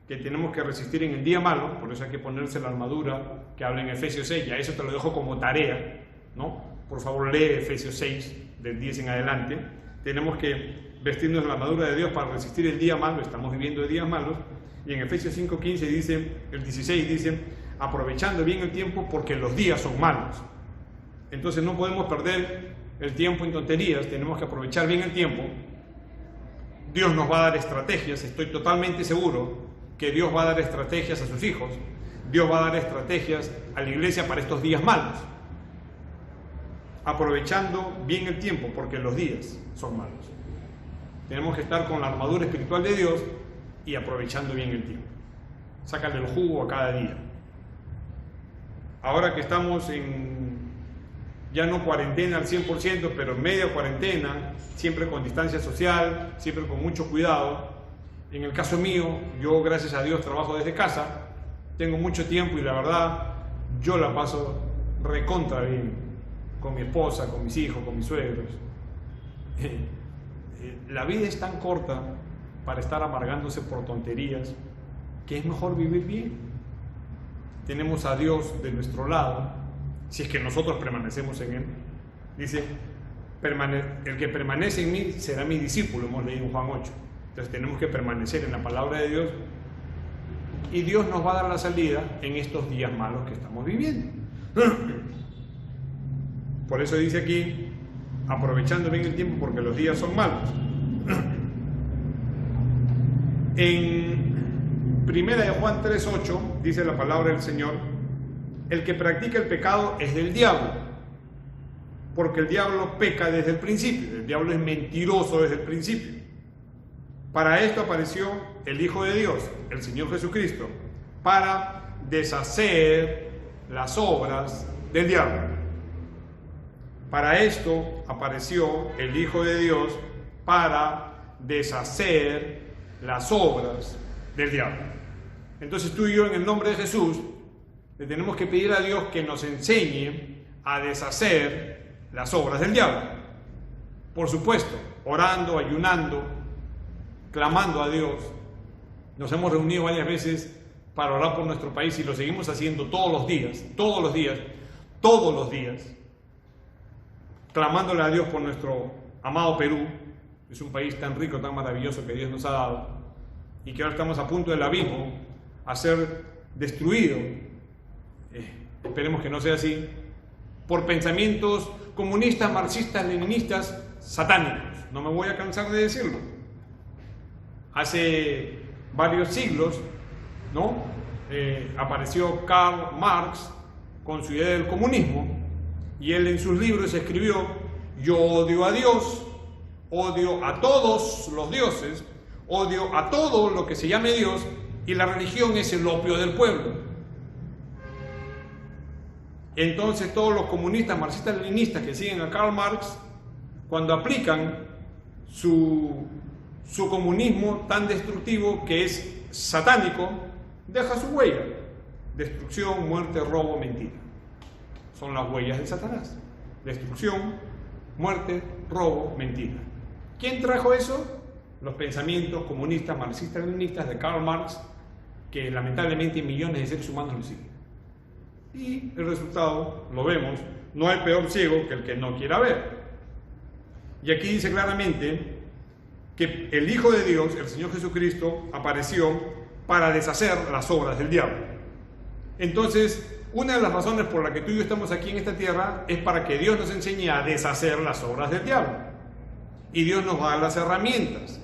que tenemos que resistir en el día malo, por eso hay que ponerse la armadura que habla en Efesios 6, ya eso te lo dejo como tarea, ¿no? Por favor, lee Efesios 6, del 10 en adelante. Tenemos que vestirnos de la armadura de Dios para resistir el día malo, estamos viviendo días malos, y en Efesios 5:15 dice, el 16 dice, aprovechando bien el tiempo porque los días son malos. Entonces no podemos perder el tiempo en tonterías, tenemos que aprovechar bien el tiempo. Dios nos va a dar estrategias, estoy totalmente seguro que Dios va a dar estrategias a sus hijos, Dios va a dar estrategias a la iglesia para estos días malos. Aprovechando bien el tiempo porque los días son malos. Tenemos que estar con la armadura espiritual de Dios y aprovechando bien el tiempo. Sácale el jugo a cada día. Ahora que estamos en, ya no cuarentena al 100%, pero en media cuarentena, siempre con distancia social, siempre con mucho cuidado. En el caso mío, yo gracias a Dios trabajo desde casa, tengo mucho tiempo y la verdad, yo la paso recontra bien, con mi esposa, con mis hijos, con mis suegros. La vida es tan corta para estar amargándose por tonterías que es mejor vivir bien. Tenemos a Dios de nuestro lado, si es que nosotros permanecemos en Él. Dice, el que permanece en mí será mi discípulo, hemos leído en Juan 8. Entonces tenemos que permanecer en la palabra de Dios y Dios nos va a dar la salida en estos días malos que estamos viviendo. Por eso dice aquí, aprovechando bien el tiempo porque los días son malos. En 1 de Juan 3:8 dice la palabra del Señor, el que practica el pecado es del diablo, porque el diablo peca desde el principio, el diablo es mentiroso desde el principio. Para esto apareció el Hijo de Dios, el Señor Jesucristo, para deshacer las obras del diablo. Para esto apareció el Hijo de Dios para deshacer las obras del diablo. Entonces tú y yo, en el nombre de Jesús, le tenemos que pedir a Dios que nos enseñe a deshacer las obras del diablo. Por supuesto, orando, ayunando, clamando a Dios. Nos hemos reunido varias veces para orar por nuestro país y lo seguimos haciendo todos los días, clamándole a Dios por nuestro amado Perú. Es un país tan rico, tan maravilloso que Dios nos ha dado y que ahora estamos a punto del abismo a ser destruido. Esperemos que no sea así, por pensamientos comunistas, marxistas, leninistas, satánicos. No me voy a cansar de decirlo. Hace varios siglos, ¿no? Apareció Karl Marx con su idea del comunismo y él en sus libros escribió: yo odio a Dios, odio a todos los dioses, odio a todo lo que se llame Dios, y la religión es el opio del pueblo. Entonces todos los comunistas, marxistas, leninistas que siguen a Karl Marx, cuando aplican su comunismo tan destructivo, que es satánico, deja su huella: destrucción, muerte, robo, mentira. Son las huellas de Satanás: destrucción, muerte, robo, mentira. ¿Quién trajo eso? Los pensamientos comunistas, marxistas, leninistas de Karl Marx, que lamentablemente millones de seres humanos lo siguen. Y el resultado lo vemos: no hay peor ciego que el que no quiera ver. Y aquí dice claramente que el Hijo de Dios, el Señor Jesucristo, apareció para deshacer las obras del diablo. Entonces, una de las razones por la que tú y yo estamos aquí en esta tierra es para que Dios nos enseñe a deshacer las obras del diablo. Y Dios nos va a dar las herramientas.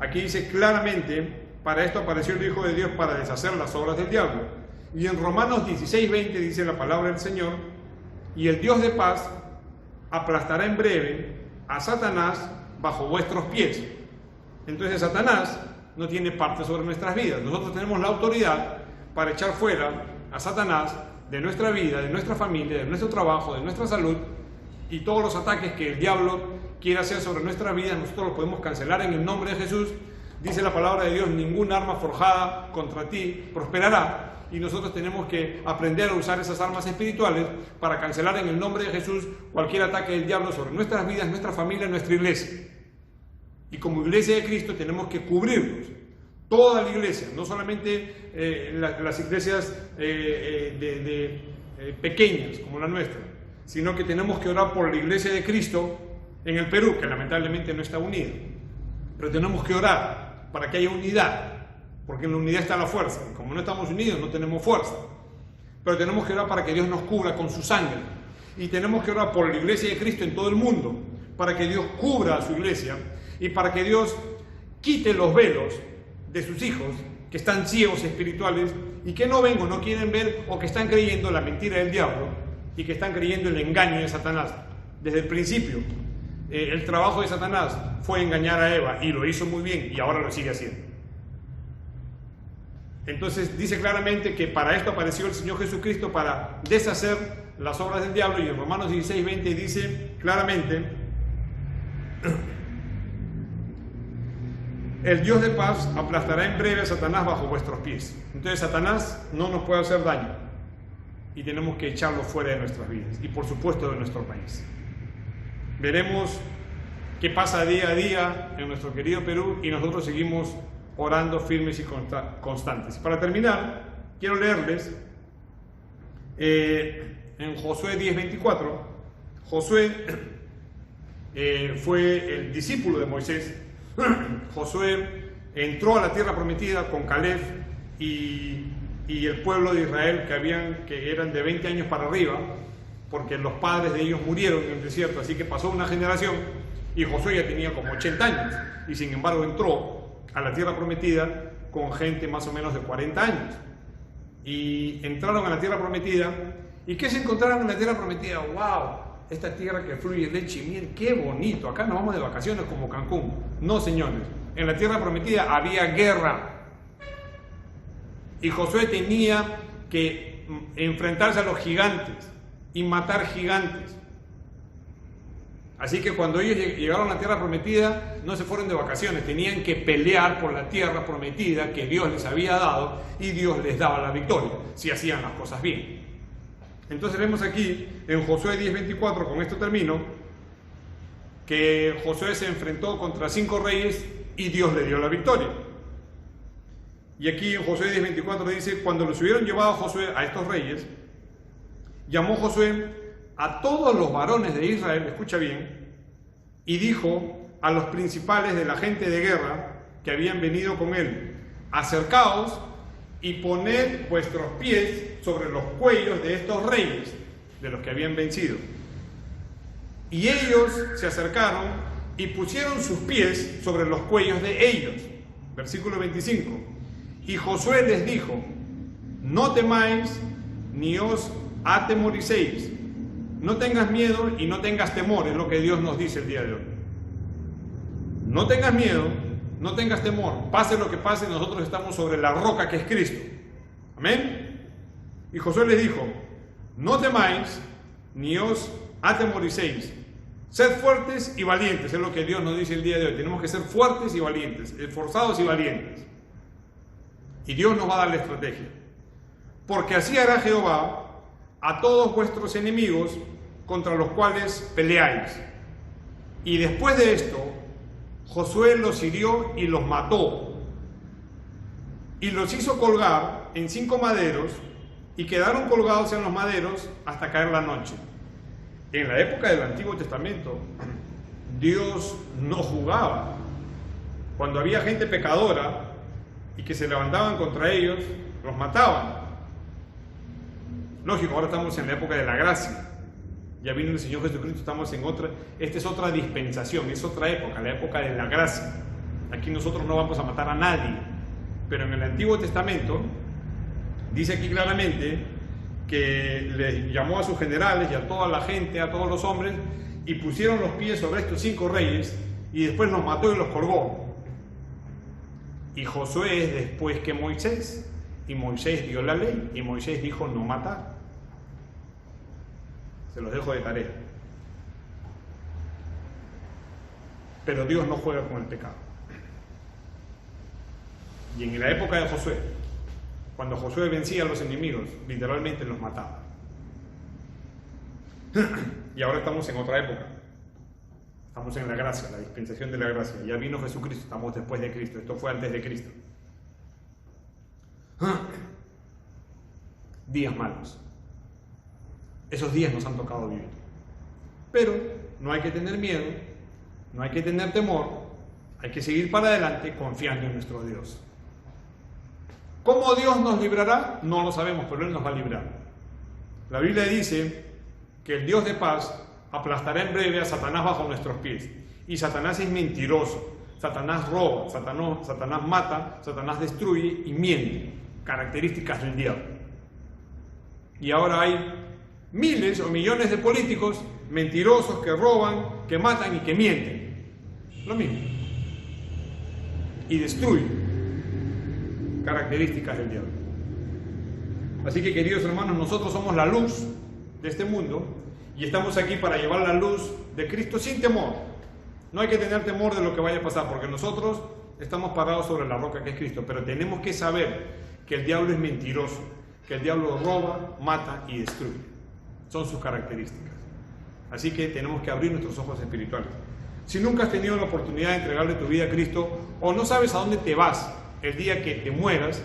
Aquí dice claramente: para esto apareció el Hijo de Dios, para deshacer las obras del diablo. Y en Romanos 16:20 dice la palabra del Señor: y el Dios de paz aplastará en breve a Satanás bajo vuestros pies. Entonces Satanás no tiene parte sobre nuestras vidas. Nosotros tenemos la autoridad para echar fuera a Satanás de nuestra vida, de nuestra familia, de nuestro trabajo, de nuestra salud, y todos los ataques que el diablo quiere hacer sobre nuestras vidas, nosotros los podemos cancelar en el nombre de Jesús. Dice la palabra de Dios: ningún arma forjada contra ti prosperará. Y nosotros tenemos que aprender a usar esas armas espirituales para cancelar en el nombre de Jesús cualquier ataque del diablo sobre nuestras vidas, nuestra familia, nuestra iglesia. Y como iglesia de Cristo tenemos que cubrirnos, toda la iglesia, no solamente las iglesias pequeñas como la nuestra, sino que tenemos que orar por la iglesia de Cristo en el Perú, que lamentablemente no está unida. Pero tenemos que orar para que haya unidad, porque en la unidad está la fuerza. Como no estamos unidos, no tenemos fuerza. Pero tenemos que orar para que Dios nos cubra con su sangre. Y tenemos que orar por la iglesia de Cristo en todo el mundo, para que Dios cubra a su iglesia y para que Dios quite los velos de sus hijos que están ciegos espirituales y que no ven o no quieren ver, o que están creyendo la mentira del diablo y que están creyendo el engaño de Satanás. Desde el principio, el trabajo de Satanás fue engañar a Eva, y lo hizo muy bien, y ahora lo sigue haciendo. Entonces dice claramente que para esto apareció el Señor Jesucristo, para deshacer las obras del diablo. Y en Romanos 16:20 dice claramente: el Dios de paz aplastará en breve a Satanás bajo vuestros pies. Entonces Satanás no nos puede hacer daño y tenemos que echarlo fuera de nuestras vidas y por supuesto de nuestro país. Veremos qué pasa día a día en nuestro querido Perú, y nosotros seguimos orando firmes y constantes. Para terminar, quiero leerles en Josué 10:24. Josué fue el discípulo de Moisés. Josué entró a la tierra prometida con Caleb y el pueblo de Israel, que eran de 20 años para arriba, porque los padres de ellos murieron en el desierto. Así que pasó una generación y Josué ya tenía como 80 años, y sin embargo entró a la tierra prometida con gente más o menos de 40 años. Y entraron a la tierra prometida. ¿Y qué se encontraron en la tierra prometida? ¡Wow! Esta tierra que fluye leche y miel, ¡qué bonito! Acá nos vamos de vacaciones como Cancún. No, señores. En la tierra prometida había guerra. Y Josué tenía que enfrentarse a los gigantes y matar gigantes. Así que cuando ellos llegaron a la tierra prometida, no se fueron de vacaciones, tenían que pelear por la tierra prometida que Dios les había dado, y Dios les daba la victoria si hacían las cosas bien. Entonces vemos aquí en Josué 10:24, con esto termino, que Josué se enfrentó contra 5 reyes y Dios le dio la victoria. Y aquí en Josué 10:24 dice: cuando los hubieron llevado a Josué, a estos reyes, llamó Josué a todos los varones de Israel, escucha bien, y dijo a los principales de la gente de guerra que habían venido con él: acercaos y poned vuestros pies sobre los cuellos de estos reyes, de los que habían vencido. Y ellos se acercaron y pusieron sus pies sobre los cuellos de ellos. Versículo 25. Y Josué les dijo: no temáis ni os atemoricéis, no tengas miedo y no tengas temor, es lo que Dios nos dice el día de hoy. No tengas miedo, no tengas temor, pase lo que pase, nosotros estamos sobre la roca que es Cristo. Amén. Y Josué les dijo: no temáis ni os atemoricéis, sed fuertes y valientes, es lo que Dios nos dice el día de hoy. Tenemos que ser fuertes y valientes, esforzados y valientes. Y Dios nos va a dar la estrategia. Porque así hará Jehová a todos vuestros enemigos contra los cuales peleáis. Y después de esto, Josué los hirió y los mató. Y los hizo colgar en 5 maderos, y quedaron colgados en los maderos hasta caer la noche. En la época del Antiguo Testamento, Dios no jugaba. Cuando había gente pecadora y que se levantaban contra ellos, los mataban. Lógico, ahora estamos en la época de la gracia. Ya vino el Señor Jesucristo, estamos en otra, esta es otra dispensación, es otra época, la época de la gracia. Aquí nosotros no vamos a matar a nadie, pero en el Antiguo Testamento dice aquí claramente que les llamó a sus generales y a toda la gente, a todos los hombres, y pusieron los pies sobre estos 5 reyes, y después los mató y los colgó. Y Josué es después que Moisés, y Moisés dio la ley, y Moisés dijo no matar. Se los dejo de tarea. Pero Dios no juega con el pecado. Y en la época de Josué, cuando Josué vencía a los enemigos, literalmente los mataba. Y ahora estamos en otra época. Estamos en la gracia, la dispensación de la gracia. Ya vino Jesucristo, estamos después de Cristo. Esto fue antes de Cristo. Días malos. Esos días nos han tocado vivir. Pero no hay que tener miedo, no hay que tener temor, hay que seguir para adelante confiando en nuestro Dios. ¿Cómo Dios nos librará? No lo sabemos, pero Él nos va a librar. La Biblia dice que el Dios de paz aplastará en breve a Satanás bajo nuestros pies. Y Satanás es mentiroso, Satanás roba, Satanás mata, Satanás destruye y miente. Características del diablo. Y ahora hay miles o millones de políticos mentirosos que roban, que matan y que mienten. Lo mismo. Y destruyen. Características del diablo. Así que, queridos hermanos, nosotros somos la luz de este mundo y estamos aquí para llevar la luz de Cristo sin temor. No hay que tener temor de lo que vaya a pasar, porque nosotros estamos parados sobre la roca que es Cristo, pero tenemos que saber que el diablo es mentiroso, que el diablo roba, mata y destruye. Son sus características. Así que tenemos que abrir nuestros ojos espirituales. Si nunca has tenido la oportunidad de entregarle tu vida a Cristo, o no sabes a dónde te vas el día que te mueras,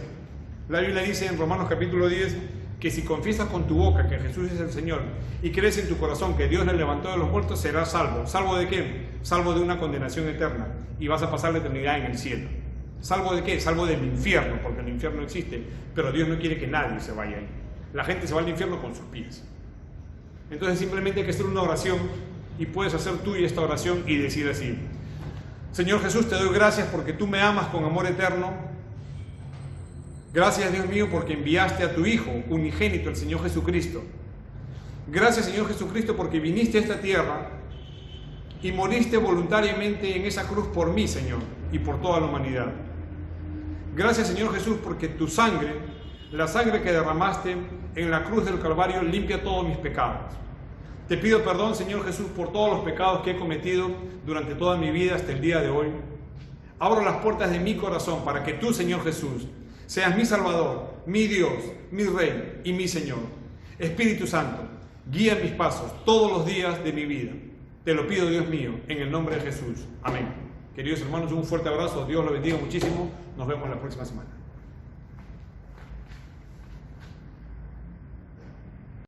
la Biblia dice en Romanos capítulo 10 que si confiesas con tu boca que Jesús es el Señor y crees en tu corazón que Dios le levantó de los muertos, serás salvo. ¿Salvo de qué? Salvo de una condenación eterna y vas a pasar la eternidad en el cielo. ¿Salvo de qué? Salvo del infierno, porque el infierno existe, pero Dios no quiere que nadie se vaya ahí. La gente se va al infierno con sus pies. Entonces simplemente hay que hacer una oración y puedes hacer tuya esta oración y decir así: Señor Jesús, te doy gracias porque tú me amas con amor eterno. Gracias, Dios mío, porque enviaste a tu Hijo unigénito, el Señor Jesucristo. Gracias, Señor Jesucristo, porque viniste a esta tierra y moriste voluntariamente en esa cruz por mí, Señor, y por toda la humanidad. Gracias, Señor Jesús, porque tu sangre, la sangre que derramaste en la cruz del Calvario, limpia todos mis pecados. Te pido perdón, Señor Jesús, por todos los pecados que he cometido durante toda mi vida hasta el día de hoy. Abro las puertas de mi corazón para que tú, Señor Jesús, seas mi Salvador, mi Dios, mi Rey y mi Señor. Espíritu Santo, guía mis pasos todos los días de mi vida. Te lo pido, Dios mío, en el nombre de Jesús. Amén. Queridos hermanos, un fuerte abrazo. Dios los bendiga muchísimo. Nos vemos la próxima semana.